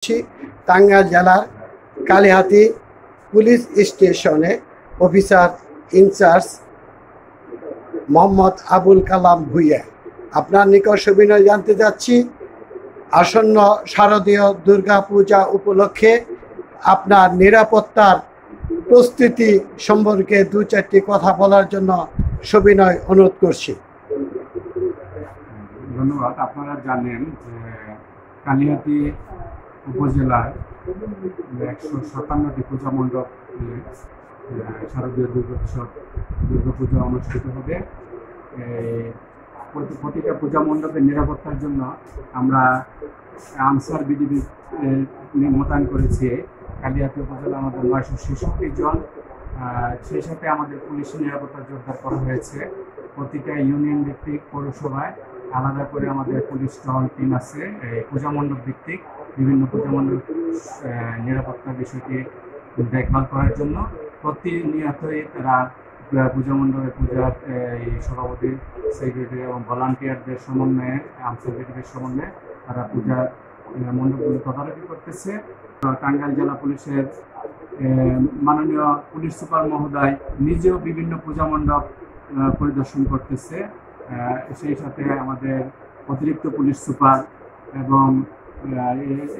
করছি টাঙ্গাইল জেলার কালিহাতী পুলিশ স্টেশনে অফিসার ইনচার্জ মোহাম্মদ আবুল কালাম ভুঁইয়া। আপনার নিকট সবিনয় জানতে যাচ্ছি, আসন্ন শারদীয় দুর্গা পূজা উপলক্ষে আপনার নিরাপত্তার প্রস্তুতি সম্পর্কে দু চারটি কথা বলার জন্য সবিনয় অনুরোধ করছি। ধন্যবাদ। আপনারা জানেন যে কালিহাতী উপজেলায় 157টি পূজা মণ্ডপ শারদীয় দুর্গাপূজা অনুষ্ঠিত হবে। প্রতিটা পূজা মণ্ডপের নিরাপত্তার জন্য আমরা আনসার বিজিবি মোতায়েন করেছি। কালিহাতী উপজেলা আমাদের 966 জন, সেই সাথে আমাদের পুলিশের নিরাপত্তা জোরদার করা হয়েছে। প্রতিটা ইউনিয়ন ভিত্তিক পৌরসভায় আলাদা করে আমাদের পুলিশ টহল টিম আছে। পূজা মণ্ডপ ভিত্তিক বিভিন্ন পূজা মণ্ডপ নিরাপত্তার বিষয়টি দেখভাল করার জন্য প্রতিনিয়তই তারা পূজা মণ্ডপে পূজার সভাপতি, সেক্রেটারি এবং ভলান্টিয়ারদের সমন্বয়ে, আনসার বিজিবির সমন্বয়ে তারা পূজার মণ্ডপগুলো তদারকি করতেছে। টাঙ্গাইল জেলা পুলিশের মাননীয় পুলিশ সুপার মহোদয় নিজেও বিভিন্ন পূজা মণ্ডপ পরিদর্শন করতেছে। সেই সাথে আমাদের অতিরিক্ত পুলিশ সুপার এবং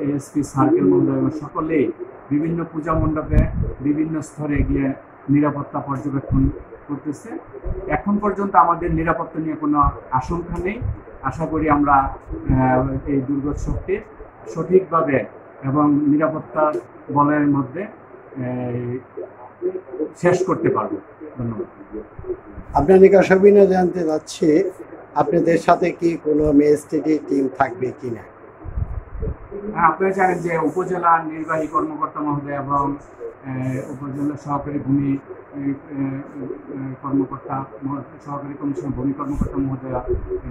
এএসপি সার্কেল মহোদয় সকলেই বিভিন্ন পূজা মণ্ডপে বিভিন্ন স্তরে গিয়ে নিরাপত্তা পর্যবেক্ষণ করতেছে। এখন পর্যন্ত আমাদের নিরাপত্তা নিয়ে কোনো আশঙ্কা নেই। আশা করি আমরা এই দুর্গোৎসবটি সঠিকভাবে এবং নিরাপত্তার বলয়ের মধ্যে শেষ করতে পারব। ধন্যবাদ। আপনার নিকট সবিনয় জানতে চাচ্ছি, আপনাদের সাথে কি কোনো ম্যাজিস্ট্রেটি টিম থাকবে কিনা? আপনারা জানেন যে উপজেলা নির্বাহী কর্মকর্তা মহোদয় এবং উপজেলা সহকারী ভূমি কর্মকর্তা, সহকারী কমিশনার ভূমি কর্মকর্তা মহোদয়া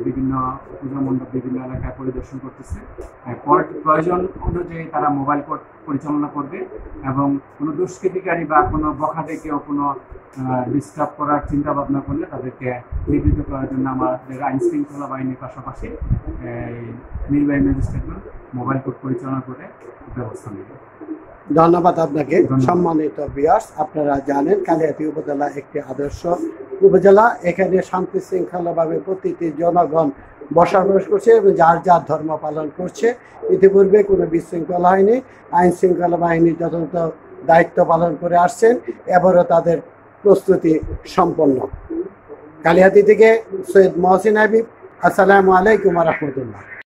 বিভিন্ন পূজা মণ্ডপ বিভিন্ন এলাকায় পরিদর্শন করতেছে। প্রয়োজন অনুযায়ী তারা মোবাইল কোর্ট পরিচালনা করবে এবং কোনো দুষ্কৃতিকারী বা কোনো বখাটে কেউ কোনো ডিস্টার্ব করার চিন্তা ভাবনা করলে তাদেরকে নিবৃত্ত করার জন্য আমাদের আইন শৃঙ্খলা বাহিনীর পাশাপাশি নির্বাহী ম্যাজিস্ট্রেটরা মোবাইল কোর্ট পরিচালনা করে ব্যবস্থা নেবে। ধন্যবাদ আপনাকে। সম্মানিত ভিউয়ার্স, আপনারা জানেন কালিহাতী উপজেলা একটি আদর্শ উপজেলা। এখানে শান্তি শৃঙ্খলাভাবে প্রতিটি জনগণ বসবাস করছে এবং যার যার ধর্ম পালন করছে। ইতিপূর্বে কোনো বিশৃঙ্খলা হয়নি। আইন শৃঙ্খলা বাহিনী যথাযথ দায়িত্ব পালন করে আসছেন, এবারও তাদের প্রস্তুতি সম্পন্ন। কালিহাতী থেকে সৈয়দ মহসিন হাবিব, আসসালামু আলাইকুম ওয়া রাহমাতুল্লাহ।